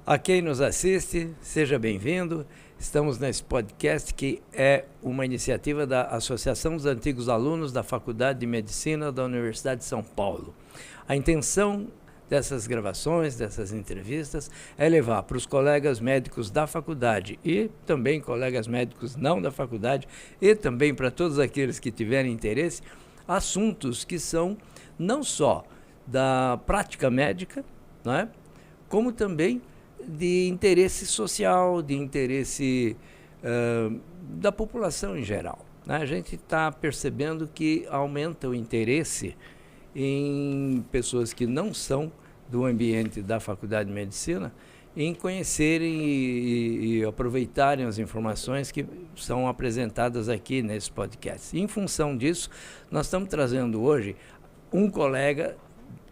A quem nos assiste, seja bem-vindo. Estamos nesse podcast que é uma iniciativa da Associação dos Antigos Alunos da Faculdade de Medicina da Universidade de São Paulo. A intenção dessas gravações, dessas entrevistas, é levar para os colegas médicos da faculdade e também colegas médicos não da faculdade e também para todos aqueles que tiverem interesse, assuntos que são não só da prática médica, não é? Como também de interesse social, de interesse da população em geral, né? A gente está percebendo que aumenta o interesse em pessoas que não são do ambiente da Faculdade de Medicina em conhecerem e aproveitarem as informações que são apresentadas aqui nesse podcast. Em função disso, nós estamos trazendo hoje um colega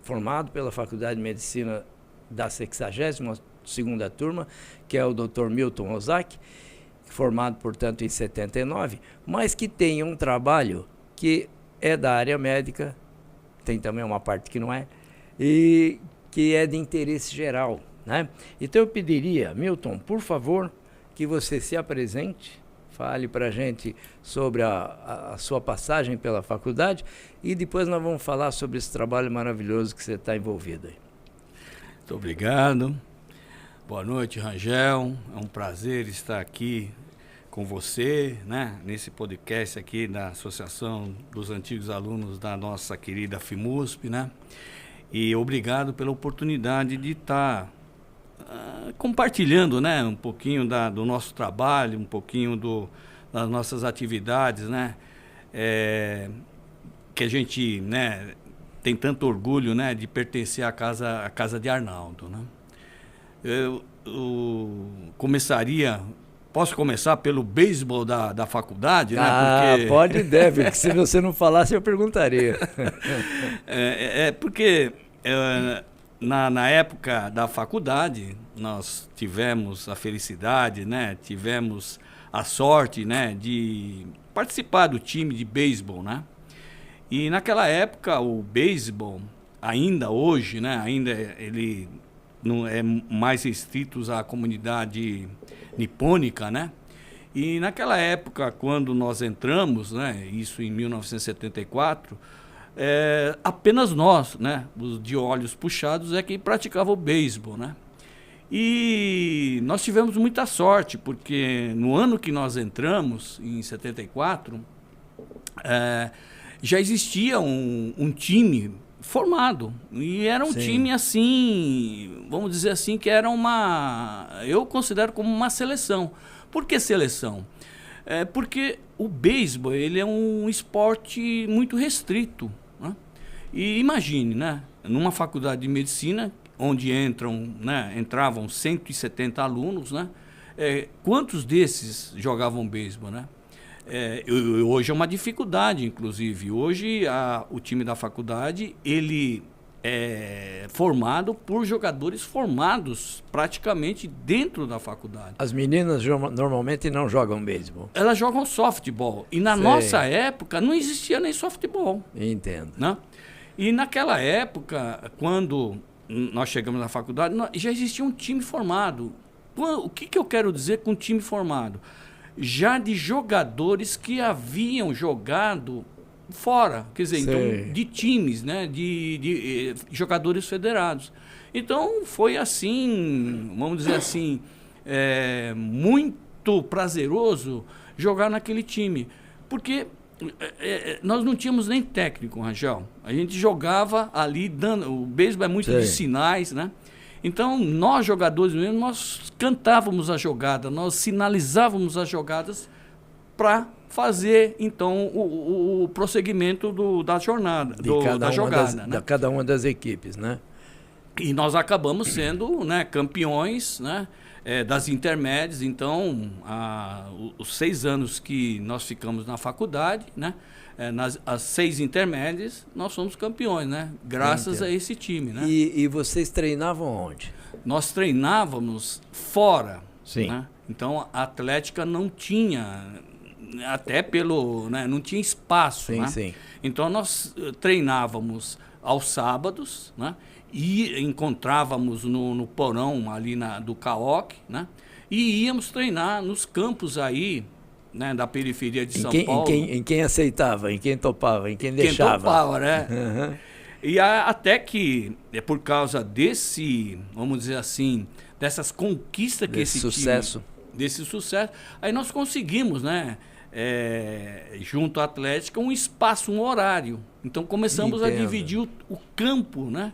formado pela Faculdade de Medicina da 62ª turma, que é o Dr. Milton Ozaki, formado, portanto, em 79, mas que tem um trabalho que é da área médica, tem também uma parte que não é, e que é de interesse geral, né? Então eu pediria, Milton, por favor, que você se apresente, fale para a gente sobre a sua passagem pela faculdade e depois nós vamos falar sobre esse trabalho maravilhoso que você está envolvido aí. Muito obrigado. Boa noite, Rangel. É um prazer estar aqui com você, né, nesse podcast aqui da Associação dos Antigos Alunos da nossa querida FIMUSP, né? E obrigado pela oportunidade de estar compartilhando, né, um pouquinho do nosso trabalho, um pouquinho das nossas atividades, né? Que a gente, né, tem tanto orgulho, né, de pertencer à casa de Arnaldo, né? Eu posso começar pelo beisebol da faculdade, né? Porque... pode e deve, porque se você não falasse eu perguntaria. Porque na época da faculdade nós tivemos a felicidade, né? Tivemos a sorte, né, de participar do time de beisebol, né? E naquela época o beisebol, ainda hoje, né, ele não é mais restrito à comunidade nipônica, né? E naquela época, quando nós entramos, né, isso em 1974, apenas nós, né, os de olhos puxados, é quem praticava o beisebol, né? E nós tivemos muita sorte, porque no ano que nós entramos, em 74, já existia um time formado, e era um time assim, vamos dizer assim, que era eu considero como uma seleção. Por que seleção? Porque o beisebol, ele é um esporte muito restrito, né? E imagine, né, numa faculdade de medicina, onde entravam 170 alunos, né, quantos desses jogavam beisebol, né? Hoje é uma dificuldade, inclusive. Hoje o time da faculdade, ele é formado por jogadores formados praticamente dentro da faculdade. As meninas normalmente não jogam beisebol. Elas jogam softball. E na nossa época não existia nem softball. Entendo. Né? E naquela época, quando nós chegamos na faculdade, já existia um time formado. O que eu quero dizer com time formado? Já de jogadores que haviam jogado fora, quer dizer, então, de times, né, de jogadores federados. Então foi assim, vamos dizer assim, muito prazeroso jogar naquele time, porque nós não tínhamos nem técnico, Rangel. A gente jogava ali, o beisebol é muito de sinais, né? Então, nós jogadores mesmo, nós cantávamos a jogada, nós sinalizávamos as jogadas para fazer, então, o prosseguimento da jornada, da jogada. Da cada uma das equipes, né? E nós acabamos sendo, né, campeões, né, das intermédias. Então, os 6 anos que nós ficamos na faculdade, né, as 6 intermédias, nós somos campeões, né? Graças a esse time, né? E vocês treinavam onde? Nós treinávamos fora. Sim. Né? Então, a Atlética não tinha até pelo, né, não tinha espaço, Sim, né? sim. Então nós treinávamos aos sábados, né? E encontrávamos no porão ali do CAOC, né? E íamos treinar nos campos aí, né, da periferia de São Paulo. Em quem aceitava, em quem topava, em quem deixava. Quem topava, né? Uhum. E até que, por causa desse, vamos dizer assim, dessas conquistas que Desse sucesso. Desse sucesso, aí nós conseguimos, né, junto à Atlética, um espaço, um horário. Então começamos a dividir o campo, né?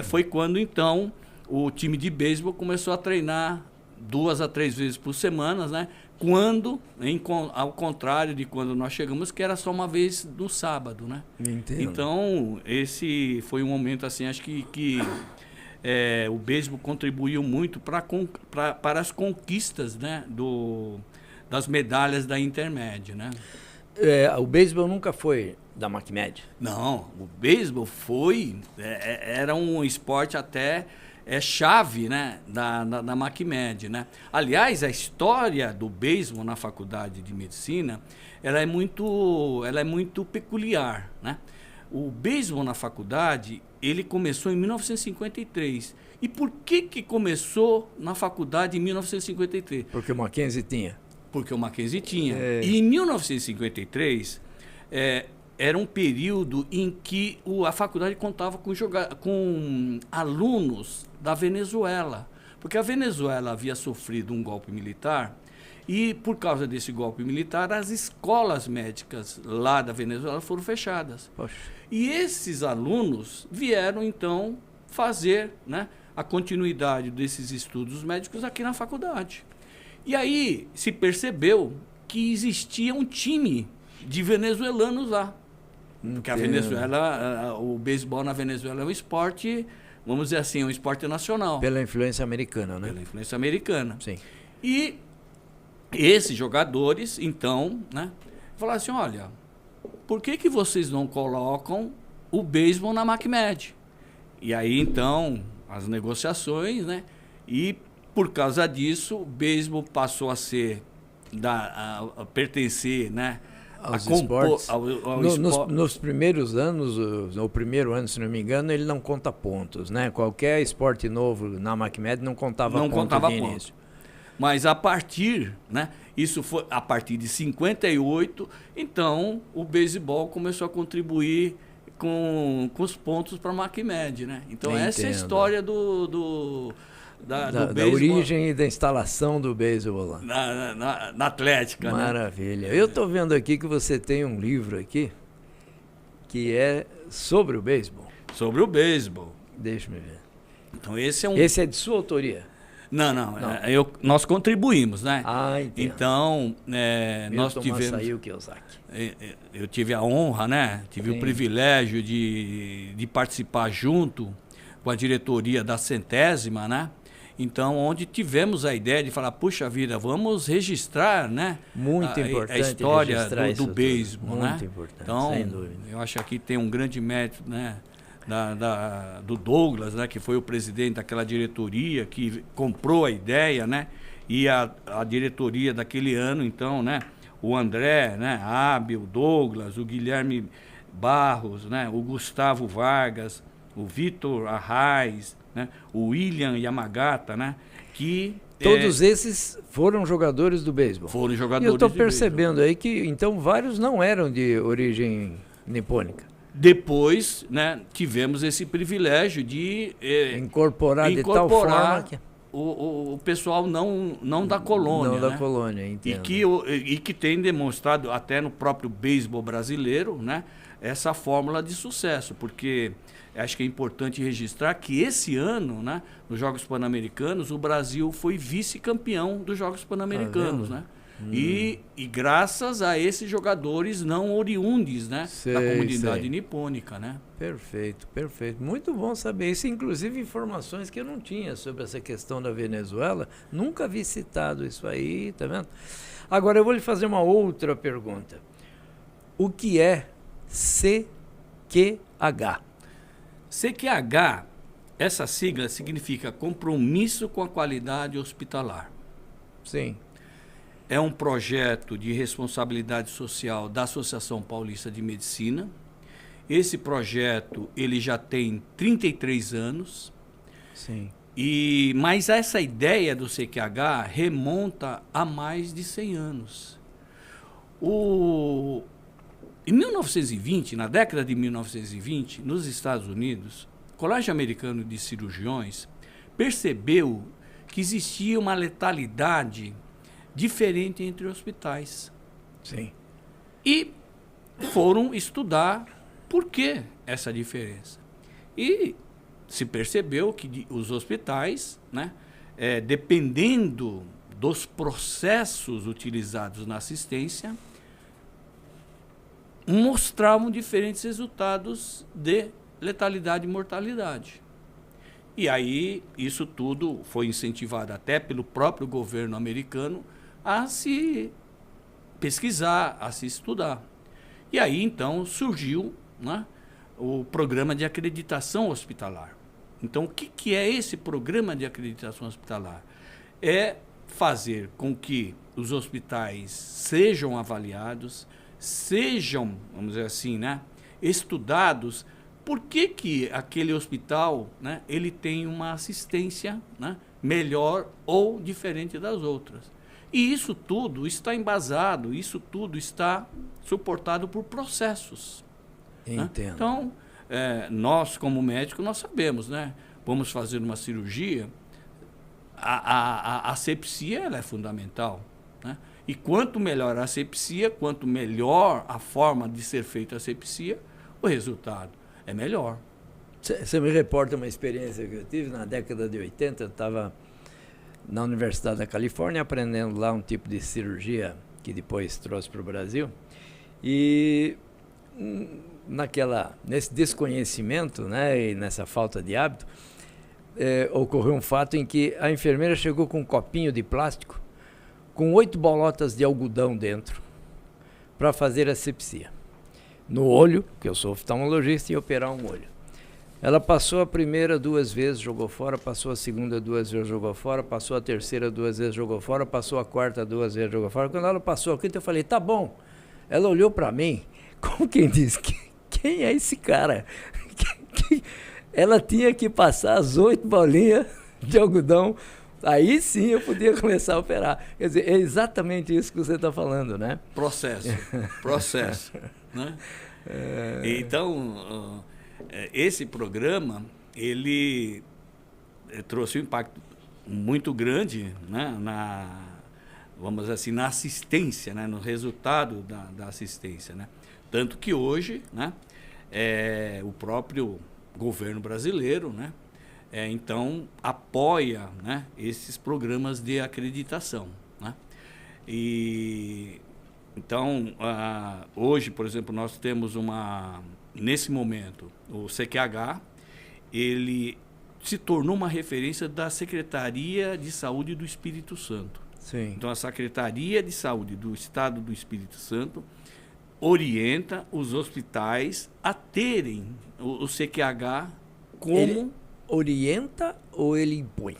Foi quando, então, o time de beisebol começou a treinar 2 a 3 vezes por semana, né? Ao contrário de quando nós chegamos, que era só uma vez no sábado, né? Entendo. Então, esse foi um momento, assim, acho que o beisebol contribuiu muito para as conquistas, né, das medalhas da Intermed, né? O beisebol nunca foi da McMed? Não, o beisebol era um esporte até chave, né, da McMed, né? Aliás, a história do beisebol na faculdade de medicina, ela é muito peculiar, né? O beisebol na faculdade, ele começou em 1953. E por que começou na faculdade em 1953? Porque o Mackenzie tinha. Porque o Mackenzie tinha. E em 1953, era um período em que a faculdade contava com alunos da Venezuela. Porque a Venezuela havia sofrido um golpe militar e, por causa desse golpe militar, as escolas médicas lá da Venezuela foram fechadas. Poxa. E esses alunos vieram, então, fazer, né, a continuidade desses estudos médicos aqui na faculdade. E aí se percebeu que existia um time de venezuelanos lá. Porque a Venezuela, o beisebol na Venezuela é um esporte, vamos dizer assim, um esporte nacional. Pela influência americana, né? Pela influência americana. Sim. E esses jogadores, então, né, falaram assim, olha, por que vocês não colocam o beisebol na McMed? E aí, então, as negociações, né, e por causa disso, o beisebol passou a ser, a pertencer, né, aos esportes. esporte. Nos primeiros anos, no primeiro ano, se não me engano, ele não conta pontos, né? Qualquer esporte novo na McMed não contava pontos de início. Mas a partir, né? Isso foi a partir de 58, então o beisebol começou a contribuir com os pontos para a McMed, né? Então essa é a história da origem e da instalação do beisebol lá. Na Atlética. Maravilha. Né? Eu estou vendo aqui que você tem um livro aqui que é sobre o beisebol. Sobre o beisebol. Deixa-me ver. Então Esse é de sua autoria? Não. Nós contribuímos, né? Ah, entendo. Então, nós tivemos... Eu tive a honra, né? Tive o privilégio de participar junto com a diretoria da 100ª, né? Então, onde tivemos a ideia de falar, puxa vida, vamos registrar, né? Muito importante a história do beisebol, né? Muito importante, então, sem dúvida. Eu acho que aqui tem um grande mérito, né? Do Douglas, né? Que foi o presidente daquela diretoria, que comprou a ideia, né? E a diretoria daquele ano, então, né? O André, né? Ábel, o Douglas, o Guilherme Barros, né? O Gustavo Vargas, o Vitor Arraes, né? O William Yamagata, né? Que todos esses foram jogadores do beisebol. Foram jogadores. E eu estou percebendo aí que então vários não eram de origem nipônica. Depois, né, tivemos esse privilégio de incorporar de tal forma que o pessoal não da colônia. Não da né? colônia, entendo. E que tem demonstrado até no próprio beisebol brasileiro, né, essa fórmula de sucesso, porque acho que é importante registrar que esse ano, né, nos Jogos Pan-Americanos, o Brasil foi vice-campeão dos Jogos Pan-Americanos, né? E graças a esses jogadores não oriundes, né, da comunidade nipônica, né? Perfeito, perfeito. Muito bom saber isso. Inclusive informações que eu não tinha sobre essa questão da Venezuela. Nunca vi citado isso aí, tá vendo? Agora eu vou lhe fazer uma outra pergunta. O que é CQH? CQH, essa sigla significa Compromisso com a Qualidade Hospitalar. Sim. é um projeto de responsabilidade social da Associação Paulista de Medicina. Esse projeto ele já tem 33 anos. Sim. Mas essa ideia do CQH remonta a mais de 100 anos. Em 1920, na década de 1920, nos Estados Unidos, o Colégio Americano de Cirurgiões percebeu que existia uma letalidade diferente entre hospitais. Sim. E foram estudar por que essa diferença. E se percebeu que os hospitais, né, dependendo dos processos utilizados na assistência, mostravam diferentes resultados de letalidade e mortalidade. E aí, isso tudo foi incentivado até pelo próprio governo americano a se pesquisar, a se estudar. E aí, então, surgiu, né, o programa de acreditação hospitalar. Então, o que é esse programa de acreditação hospitalar? É fazer com que os hospitais sejam avaliados, sejam, vamos dizer assim, né, estudados. Por que aquele hospital, né, ele tem uma assistência, né, melhor ou diferente das outras? E isso tudo está embasado, isso tudo está suportado por processos. Entendo. Né? Então, nós, como médicos, nós sabemos, né? Vamos fazer uma cirurgia, a asepsia ela é fundamental. Né? E quanto melhor a asepsia, quanto melhor a forma de ser feita a asepsia, o resultado é melhor. Você me reporta uma experiência que eu tive na década de 80, eu estava na Universidade da Califórnia aprendendo lá um tipo de cirurgia que depois trouxe para o Brasil. E nesse desconhecimento, né, e nessa falta de hábito, ocorreu um fato em que a enfermeira chegou com um copinho de plástico com 8 bolotas de algodão dentro para fazer asepsia. No olho, que eu sou oftalmologista, e operar um olho. Ela passou a primeira 2 vezes, jogou fora, passou a segunda 2 vezes, jogou fora, passou a terceira 2 vezes, jogou fora, passou a quarta 2 vezes, jogou fora. Quando ela passou a quinta, eu falei, tá bom. Ela olhou para mim, como quem diz, quem é esse cara? Ela tinha que passar as 8 bolinhas de algodão, aí sim eu podia começar a operar. Quer dizer, é exatamente isso que você está falando, né? Processo. Né? Então, esse programa, ele trouxe um impacto muito grande, né, vamos dizer assim, na assistência, né, no resultado da assistência. Né? Tanto que hoje, né, o próprio governo brasileiro, né, então, apoia, né, esses programas de acreditação. Né? Então, hoje, por exemplo, nós temos nesse momento, o CQH, ele se tornou uma referência da Secretaria de Saúde do Espírito Santo. Sim. Então, a Secretaria de Saúde do Estado do Espírito Santo orienta os hospitais a terem o CQH como... Ele orienta ou ele impõe?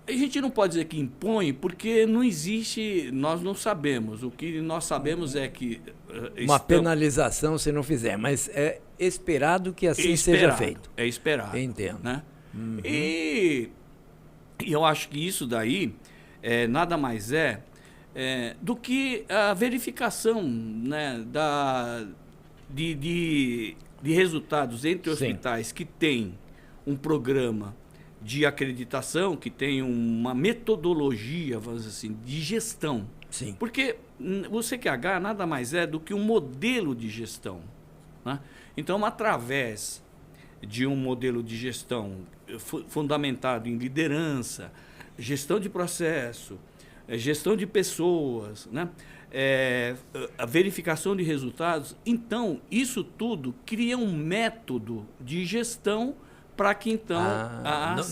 A gente não pode dizer que impõe, porque não existe, nós não sabemos. O que nós sabemos é que... Uma penalização se não fizer, mas é esperado que assim seja feito. É esperado. Entendo. Né? Uhum. E eu acho que isso daí nada mais do que a verificação, né, de resultados entre hospitais que têm um programa de acreditação, que tem uma metodologia, vamos dizer assim, de gestão. Sim. Porque o CQH nada mais é do que um modelo de gestão. Né? Então, através de um modelo de gestão fundamentado em liderança, gestão de processo, gestão de pessoas, né? A verificação de resultados, então, isso tudo cria um método de gestão para que, então,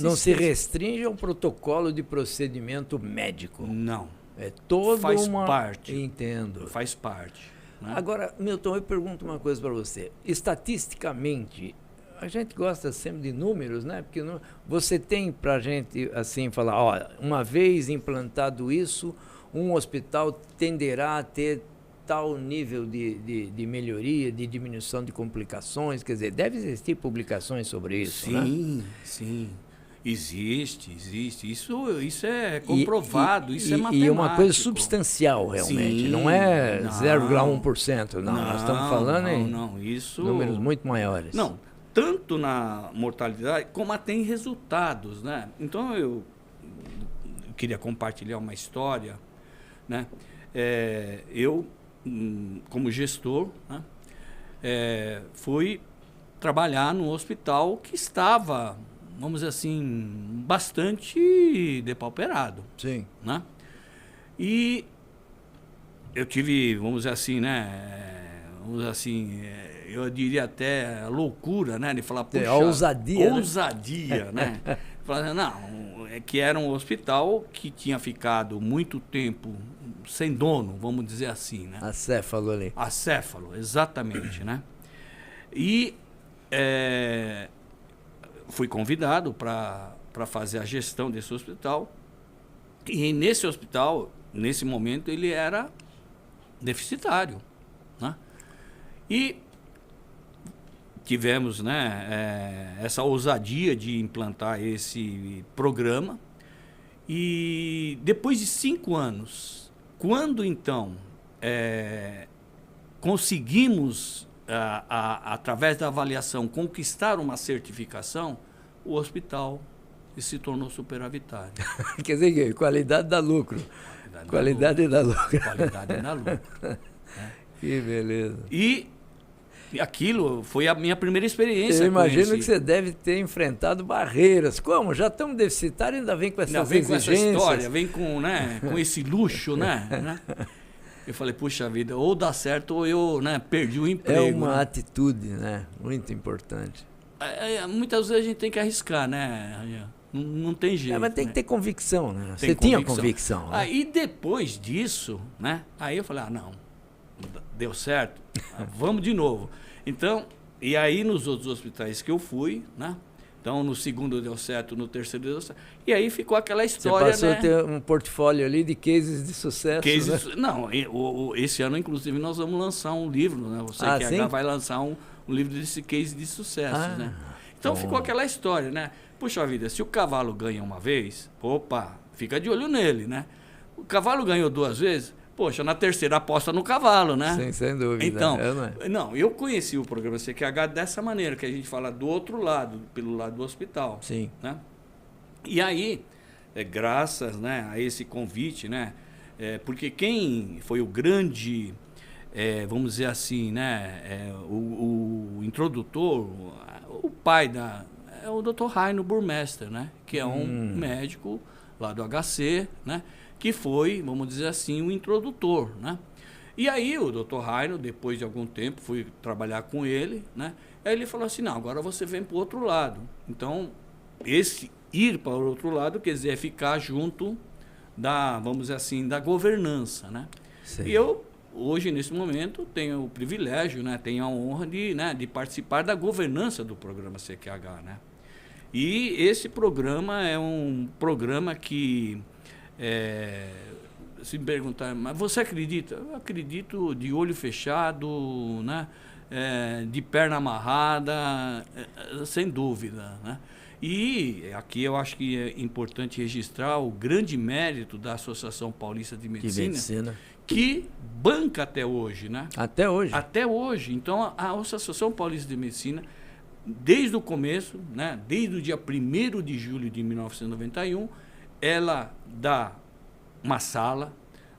não se restringe a um protocolo de procedimento médico. Não. É todo faz parte. Entendo. Faz parte. Né? Agora, Milton, eu pergunto uma coisa para você. Estatisticamente, a gente gosta sempre de números, né? Porque você tem para a gente, assim, falar, ó, uma vez implantado isso, um hospital tenderá a ter tal nível de melhoria, de diminuição de complicações, quer dizer, deve existir publicações sobre isso, né? Sim, sim. Existe. Isso é comprovado, isso é matemático. E é uma coisa substancial, realmente. Sim, não é não, 0,1%. Não, nós estamos falando em números muito maiores. Não, tanto na mortalidade, como até em resultados, né? Então, eu queria compartilhar uma história, né? Eu, como gestor, né? Fui trabalhar num hospital que estava, vamos dizer assim, bastante depauperado. Sim. Né? E eu tive, vamos dizer assim, né? Vamos dizer assim, eu diria até loucura, né? De falar, puxa, ousadia. Ousadia, né? Falar, não, é que era um hospital que tinha ficado muito tempo sem dono, vamos dizer assim, né? Acéfalo ali. Acéfalo, exatamente, né? E fui convidado para fazer a gestão desse hospital. E nesse hospital, nesse momento, ele era deficitário, né? E tivemos, né, essa ousadia de implantar esse programa. E depois de 5 anos, quando então conseguimos, através da avaliação, conquistar uma certificação, o hospital se tornou superavitário. Quer dizer que qualidade dá lucro. Qualidade dá lucro. Qualidade dá lucro. Que beleza. E aquilo foi a minha primeira experiência. Eu imagino que você deve ter enfrentado barreiras. Como? Já estamos deficitários, ainda vem com essas exigências. Com essa história, vem com, né, com esse luxo, né? Eu falei, puxa vida, ou dá certo ou eu, né, perdi o emprego. É uma atitude, né? Muito importante. Muitas vezes a gente tem que arriscar, né? Não tem jeito. Mas tem que ter convicção, né? Você tinha convicção. Né? Aí depois disso, né? Aí eu falei, não, deu certo, vamos de novo. Então, e aí nos outros hospitais que eu fui, né? Então, no segundo deu certo, no terceiro deu certo. E aí ficou aquela história, Você passou a ter um portfólio ali de cases de sucesso, né? Não, esse ano, inclusive, nós vamos lançar um livro, né? O CQH vai lançar um livro desse case de sucesso, né? Então, ficou aquela história, né? Puxa vida, se o cavalo ganha uma vez, opa, fica de olho nele, né? O cavalo ganhou 2 vezes, poxa, na terceira aposta no cavalo, né? Sim, sem dúvida. Então, eu conheci o programa CQH dessa maneira, que a gente fala do outro lado, pelo lado do hospital. Sim. Né? E aí, graças, né, a esse convite, né? Porque quem foi o grande, vamos dizer assim, né? O introdutor, o pai é o Dr. Raino Burmester, né? Que é um médico lá do HC, né? Que foi, vamos dizer assim, o introdutor, né? E aí o Dr. Raino, depois de algum tempo, fui trabalhar com ele, né? Aí ele falou assim, não, agora você vem para o outro lado. Então, esse ir para o outro lado quer dizer ficar junto da, vamos dizer assim, da governança, né? Sim. E eu, hoje, nesse momento, tenho o privilégio, né? Tenho a honra de participar da governança do programa CQH, né? E esse programa é um programa que... se me perguntar, mas você acredita? Eu acredito de olho fechado, né? De perna amarrada, sem dúvida, né? E aqui eu acho que é importante registrar o grande mérito da Associação Paulista de Medicina, que banca até hoje, né? Até hoje? Até hoje. Então, a Associação Paulista de Medicina, desde o começo, né? Desde o dia 1º de julho de 1991, ela dá uma sala,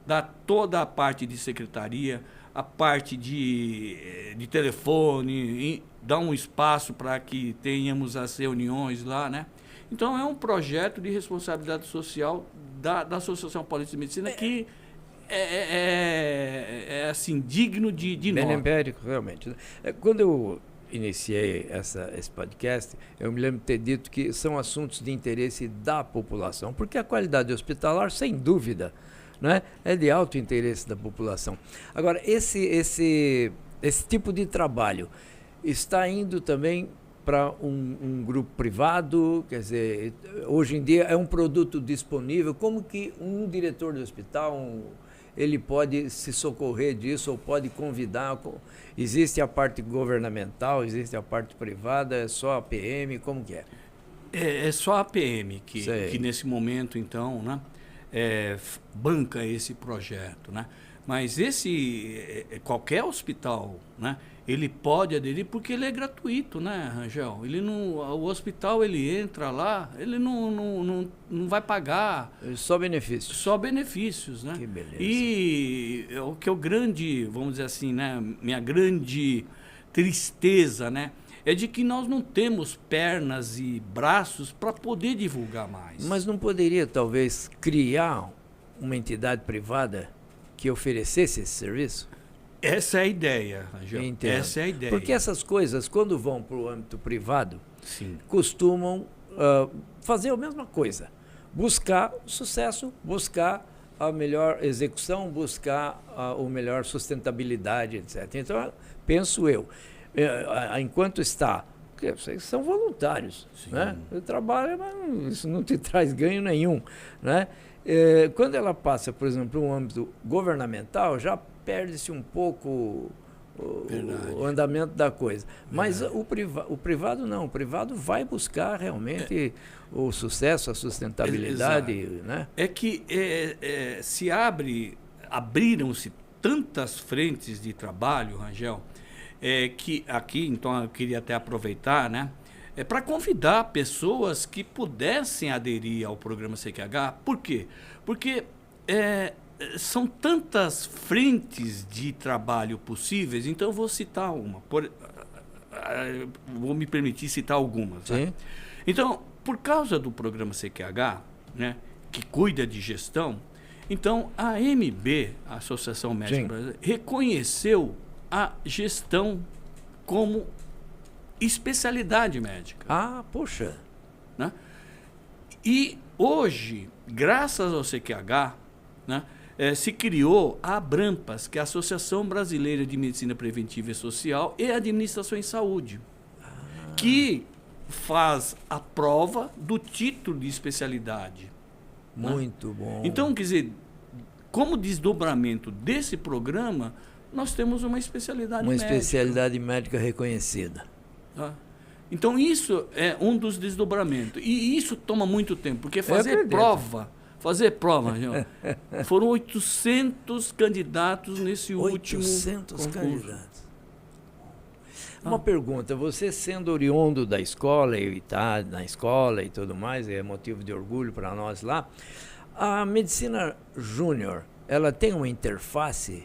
dá toda a parte de secretaria, a parte de telefone, dá um espaço para que tenhamos as reuniões lá, né? Então, é um projeto de responsabilidade social da Associação Paulista de Medicina que é assim, digno de nota. Bem empírico, realmente. Quando eu iniciei esse podcast, eu me lembro de ter dito que são assuntos de interesse da população, porque a qualidade hospitalar, sem dúvida, né, é de alto interesse da população. Agora, esse tipo de trabalho está indo também para um grupo privado? Quer dizer, hoje em dia é um produto disponível. Como que um diretor de hospital ele pode se socorrer disso ou pode convidar? Existe a parte governamental, existe a parte privada, é só a PM, como que é? É só a PM que nesse momento, então, né, banca esse projeto, né? Mas qualquer hospital, né, ele pode aderir porque ele é gratuito, né, Rangel? O hospital ele entra lá, ele não vai pagar. Só benefícios. Só benefícios, né? Que beleza. E o que é o grande, vamos dizer assim, né, minha grande tristeza, né, é de que nós não temos pernas e braços para poder divulgar mais. Mas não poderia, talvez, criar uma entidade privada que oferecesse esse serviço? Essa é a ideia, Angel. Entendo. Essa é a ideia. Porque essas coisas, quando vão para o âmbito privado, Sim, costumam fazer a mesma coisa. Buscar o sucesso, buscar a melhor execução, buscar a melhor sustentabilidade, etc. Então, penso eu, enquanto está, porque vocês são voluntários, né? Eu trabalho, mas isso não te traz ganho nenhum, né? Quando ela passa, por exemplo, para um âmbito governamental, já perde-se um pouco o andamento da coisa. Mas o privado não, o privado vai buscar realmente o sucesso, a sustentabilidade, né? É que abriram-se tantas frentes de trabalho, Rangel, que aqui, então, eu queria até aproveitar, né, para convidar pessoas que pudessem aderir ao programa CQH. Por quê? Porque são tantas frentes de trabalho possíveis, então eu vou citar uma. Vou me permitir citar algumas. Né? Então, por causa do programa CQH, né, que cuida de gestão, então a AMB, a Associação Médica Brasileira, reconheceu a gestão como especialidade médica. Ah, poxa! Né? E hoje, graças ao CQH, né, se criou a ABRAMPAS, que é a Associação Brasileira de Medicina Preventiva e Social e Administração em Saúde, que faz a prova do título de especialidade. Muito né? bom. Então, quer dizer, como desdobramento desse programa, nós temos uma especialidade médica. Uma especialidade médica reconhecida. Tá? Então, isso é um dos desdobramentos. E isso toma muito tempo, porque fazer prova, foram 800 candidatos nesse último 800 candidatos. Uma pergunta, você sendo oriundo da escola, e está na escola e tudo mais, é motivo de orgulho para nós lá, a medicina júnior, ela tem uma interface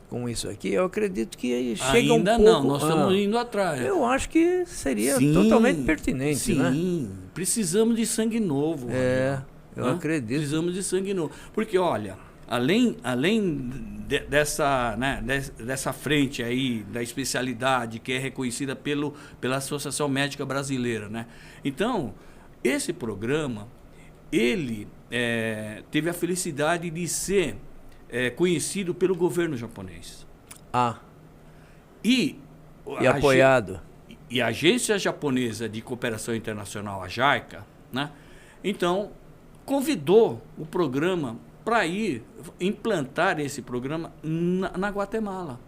com isso aqui? Eu acredito que chega ainda um pouco... não, nós estamos indo atrás. Eu acho que seria totalmente pertinente, né? Sim, precisamos de sangue novo. Eu acredito. Precisamos de sangue novo. Porque, olha, além dessa frente aí, da especialidade que é reconhecida pela Associação Médica Brasileira, né? Então, esse programa, ele teve a felicidade de ser conhecido pelo governo japonês. E apoiado. E a Agência Japonesa de Cooperação Internacional, a JICA, né? Então, convidou o programa para ir implantar esse programa na Guatemala.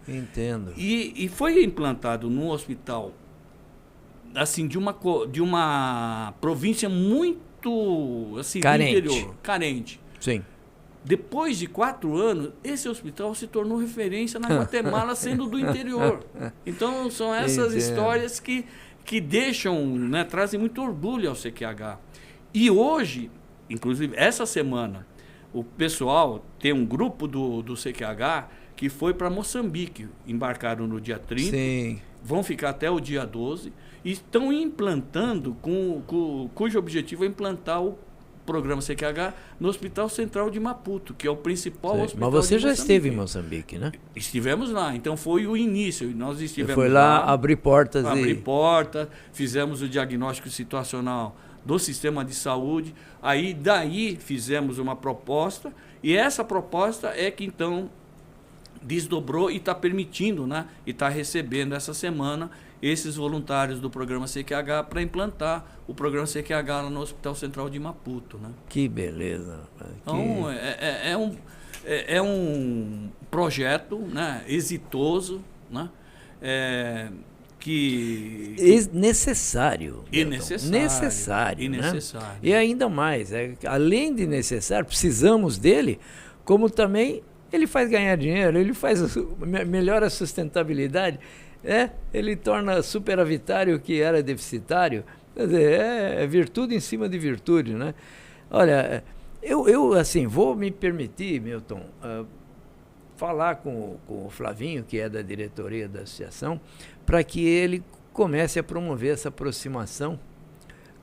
Entendo. E foi implantado num hospital assim, de uma província muito assim, carente. do interior, carente. Sim. Depois de 4 anos, esse hospital se tornou referência na Guatemala, sendo do interior. Então, são essas histórias que deixam, né, trazem muito orgulho ao CQH. E hoje, inclusive, essa semana, o pessoal tem um grupo do CQH que foi para Moçambique. Embarcaram no dia 30, Sim. Vão ficar até o dia 12 e estão implantando, cujo objetivo é implantar o programa CQH no Hospital Central de Maputo, que é o principal hospital. Mas você já esteve em Moçambique, né? Estivemos lá, então foi o início. Nós estivemos foi lá abrir portas. Fizemos o diagnóstico situacional do sistema de saúde. Aí, daí, fizemos uma proposta, e essa proposta é que, então, desdobrou e está permitindo, né? E está recebendo essa semana esses voluntários do programa CQH para implantar o programa CQH lá no Hospital Central de Maputo, né? Que beleza. Então, é um projeto, né, exitoso, né? Necessário. Necessário. Né? E ainda mais, além de necessário, precisamos dele, como também ele faz ganhar dinheiro, ele melhora a sustentabilidade, ele torna superavitário o que era deficitário. Quer dizer, é virtude em cima de virtude, né? Olha, eu assim, vou me permitir, Milton, falar com o Flavinho, que é da diretoria da associação, para que ele comece a promover essa aproximação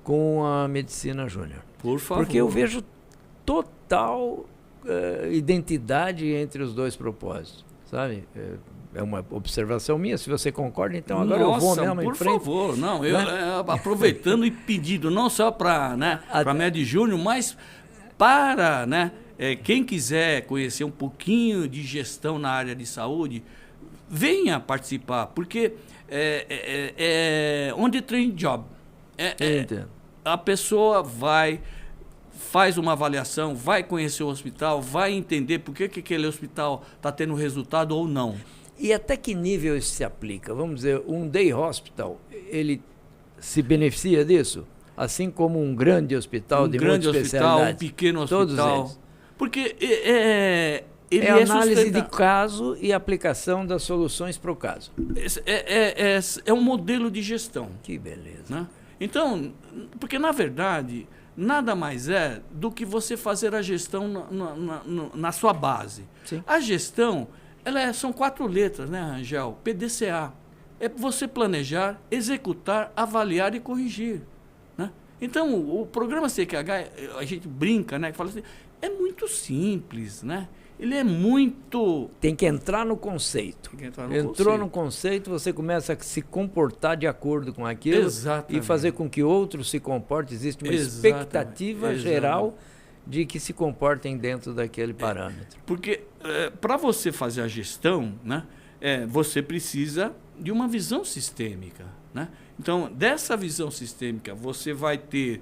com a medicina júnior. Por favor. Porque eu vejo total identidade entre os dois propósitos, sabe? É uma observação minha, se você concorda, então agora eu vou mesmo em frente. Por favor, não, aproveitando e pedindo não só para, né, para a Med Júnior, mas para, né, quem quiser conhecer um pouquinho de gestão na área de saúde, venha participar, porque on the train job. A pessoa faz uma avaliação, vai conhecer o hospital, vai entender por que aquele hospital está tendo resultado ou não. E até que nível isso se aplica? Vamos dizer, um day hospital, ele se beneficia disso? Assim como um grande hospital de muita especialidade? Um pequeno hospital. Todos eles. Porque ele análise de caso e aplicação das soluções para o caso. É um modelo de gestão. Que beleza. Né? Então, porque na verdade, nada mais é do que você fazer a gestão na sua base. Sim. A gestão, são 4 letras, né, Rangel? PDCA. É você planejar, executar, avaliar e corrigir. Né? Então, o programa CQH, a gente brinca, né? Fala assim, é muito simples, né? Ele é muito... Tem que entrar no conceito. Entrou no conceito, você começa a se comportar de acordo com aquilo. Exatamente. E fazer com que outros se comportem. Existe uma expectativa geral de que se comportem dentro daquele parâmetro. Porque para você fazer a gestão, né, você precisa de uma visão sistêmica. Né? Então, dessa visão sistêmica, você vai ter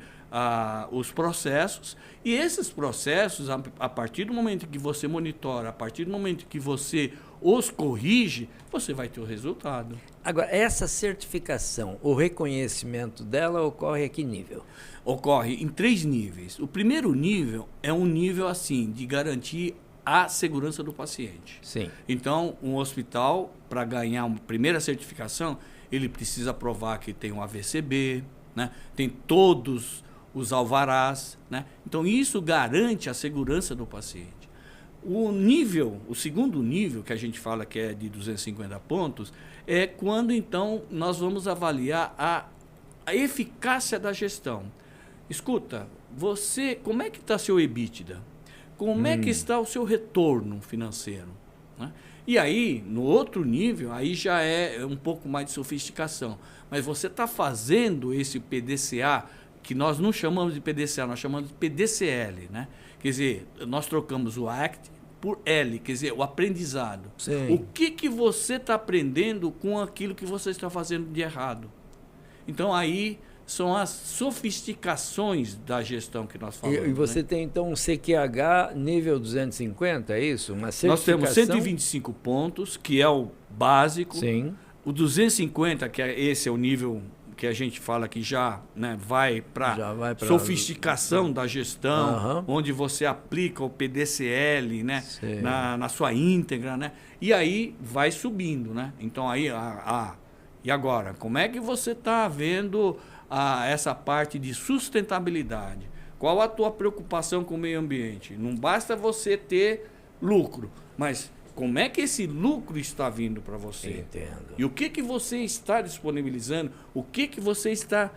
os processos, e esses processos, a partir do momento que você monitora, a partir do momento que você os corrige, você vai ter o resultado. Agora, essa certificação, o reconhecimento dela ocorre a que nível? Ocorre em 3 níveis. O primeiro nível é um nível assim de garantir a segurança do paciente. Sim. Então, um hospital, para ganhar uma primeira certificação, ele precisa provar que tem um AVCB, né? Tem todos os alvarás, né? Então, isso garante a segurança do paciente. O segundo nível, que a gente fala que é de 250 pontos, é quando, então, nós vamos avaliar a eficácia da gestão. Escuta, como é que está seu EBITDA? Como é que está o seu retorno financeiro? Né? E aí, no outro nível, aí já é um pouco mais de sofisticação. Mas você está fazendo esse PDCA, que nós não chamamos de PDCA, nós chamamos de PDCL, né? Quer dizer, nós trocamos o ACT por L, quer dizer, o aprendizado. Sim. O que você está aprendendo com aquilo que você está fazendo de errado? Então, aí são as sofisticações da gestão que nós falamos. E você tem, então, um CQH nível 250, é isso? Uma certificação? Nós temos 125 pontos, que é o básico. Sim. O 250, esse é o nível que a gente fala que já, né, vai para sofisticação da gestão, onde você aplica o PDCL, né, na sua íntegra, né, e aí vai subindo, né? Então aí e agora, como é que você está vendo essa parte de sustentabilidade? Qual a tua preocupação com o meio ambiente? Não basta você ter lucro, mas como é que esse lucro está vindo para você? Entendo. E o que você está disponibilizando? O que você está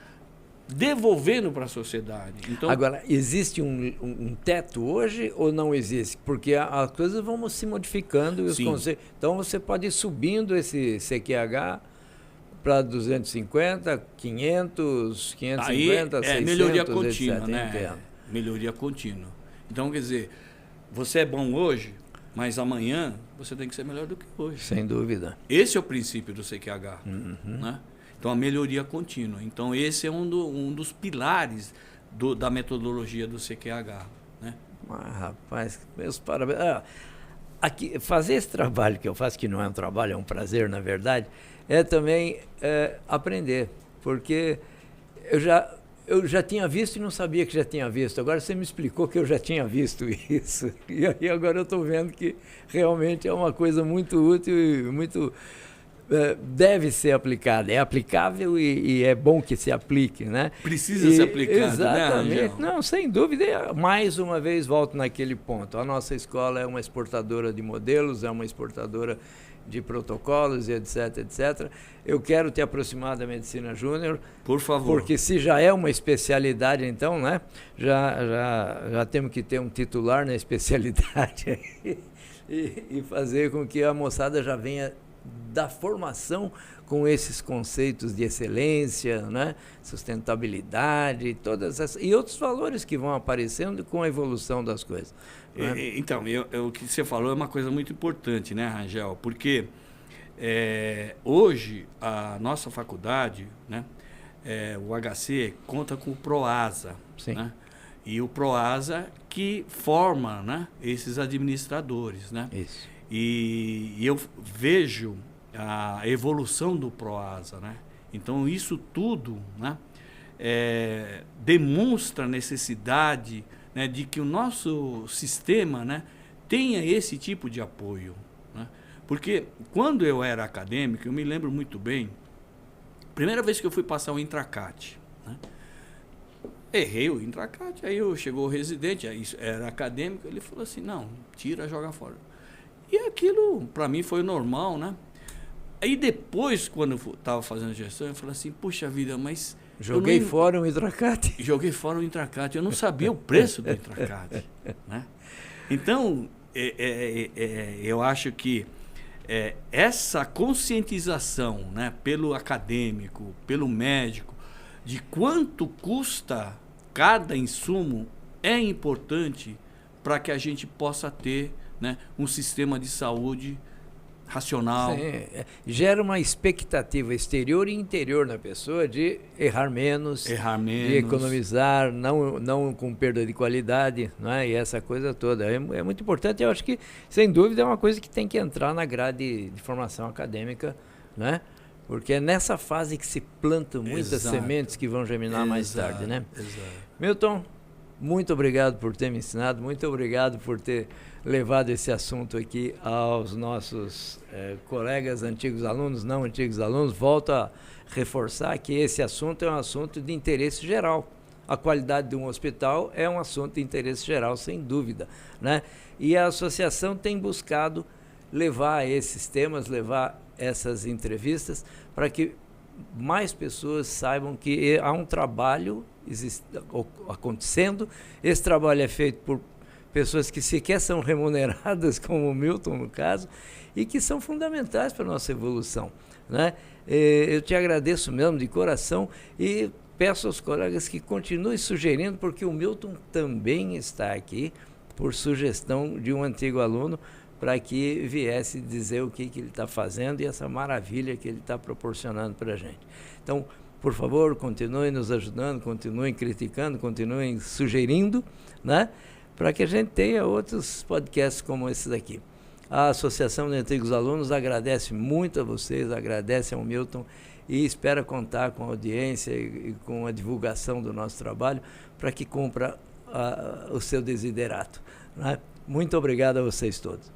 devolvendo para a sociedade? Então, agora, existe um teto hoje ou não existe? Porque as coisas vão se modificando e os conceitos. Então, você pode ir subindo esse CQH para 250, 500, 550, aí 600, melhoria contínua, etc. né? Melhoria contínua. Então, quer dizer, você é bom hoje, mas amanhã você tem que ser melhor do que hoje. Sem dúvida. Esse é o princípio do CQH. Né? Então, a melhoria contínua. Então, esse é um dos pilares da metodologia do CQH. Né? Rapaz, meus parabéns. Aqui, fazer esse trabalho que eu faço, que não é um trabalho, é um prazer, na verdade, é também aprender. Porque eu já tinha visto e não sabia que já tinha visto. Agora você me explicou que eu já tinha visto isso. E aí agora eu estou vendo que realmente é uma coisa muito útil e muito... deve ser aplicada. É aplicável e é bom que se aplique, né? Precisa ser aplicado, exatamente. Né, Angel? Não, sem dúvida. Mais uma vez volto naquele ponto. A nossa escola é uma exportadora de modelos, é uma exportadora de protocolos e etc, etc. Eu quero te aproximar da medicina júnior. Por favor. Porque se já é uma especialidade, então, né? Já temos que ter um titular na especialidade aí, e fazer com que a moçada já venha da formação com esses conceitos de excelência, né? Sustentabilidade, e outros valores que vão aparecendo com a evolução das coisas. Né? Então, o que você falou é uma coisa muito importante, né, Rangel? Porque hoje a nossa faculdade, né, o HC, conta com o PROASA. Sim. Né? E o PROASA que forma, né, esses administradores. Né? Isso. E eu vejo a evolução do PROASA, né? Então, isso tudo, né, demonstra a necessidade, né, de que o nosso sistema, né, tenha esse tipo de apoio. Né? Porque, quando eu era acadêmico, eu me lembro muito bem, primeira vez que eu fui passar o Intracat, né? Errei o Intracat, aí chegou o residente, aí era acadêmico, ele falou assim, não, tira, joga fora. E aquilo, para mim, foi normal, né? Aí depois, quando eu estava fazendo gestão, eu falei assim, puxa vida, mas... Joguei fora o Intracat. Joguei fora o Intracat. Eu não sabia o preço do Intracat. Né? Então, eu acho que essa conscientização, né, pelo acadêmico, pelo médico, de quanto custa cada insumo, é importante para que a gente possa ter, né, um sistema de saúde racional. Sim, gera uma expectativa exterior e interior na pessoa de errar menos, de economizar, não com perda de qualidade, né? E essa coisa toda. É muito importante. Eu acho que, sem dúvida, é uma coisa que tem que entrar na grade de formação acadêmica, né? Porque é nessa fase que se plantam muitas sementes que vão germinar mais tarde, né? Exato. Milton, muito obrigado por ter me ensinado, muito obrigado por ter levado esse assunto aqui aos nossos colegas, antigos alunos, não antigos alunos. Volto a reforçar que esse assunto é um assunto de interesse geral. A qualidade de um hospital é um assunto de interesse geral, sem dúvida, né? E a associação tem buscado levar esses temas, levar essas entrevistas, para que mais pessoas saibam que há um trabalho acontecendo. Esse trabalho é feito por pessoas que sequer são remuneradas, como o Milton, no caso, e que são fundamentais para a nossa evolução, né? Eu te agradeço mesmo de coração e peço aos colegas que continuem sugerindo, porque o Milton também está aqui por sugestão de um antigo aluno, para que viesse dizer o que ele está fazendo e essa maravilha que ele está proporcionando para a gente. Então, por favor, continuem nos ajudando, continuem criticando, continuem sugerindo, né? Para que a gente tenha outros podcasts como esses aqui. A Associação de Antigos Alunos agradece muito a vocês, agradece ao Milton e espera contar com a audiência e com a divulgação do nosso trabalho para que cumpra o seu desiderato, né? Muito obrigado a vocês todos.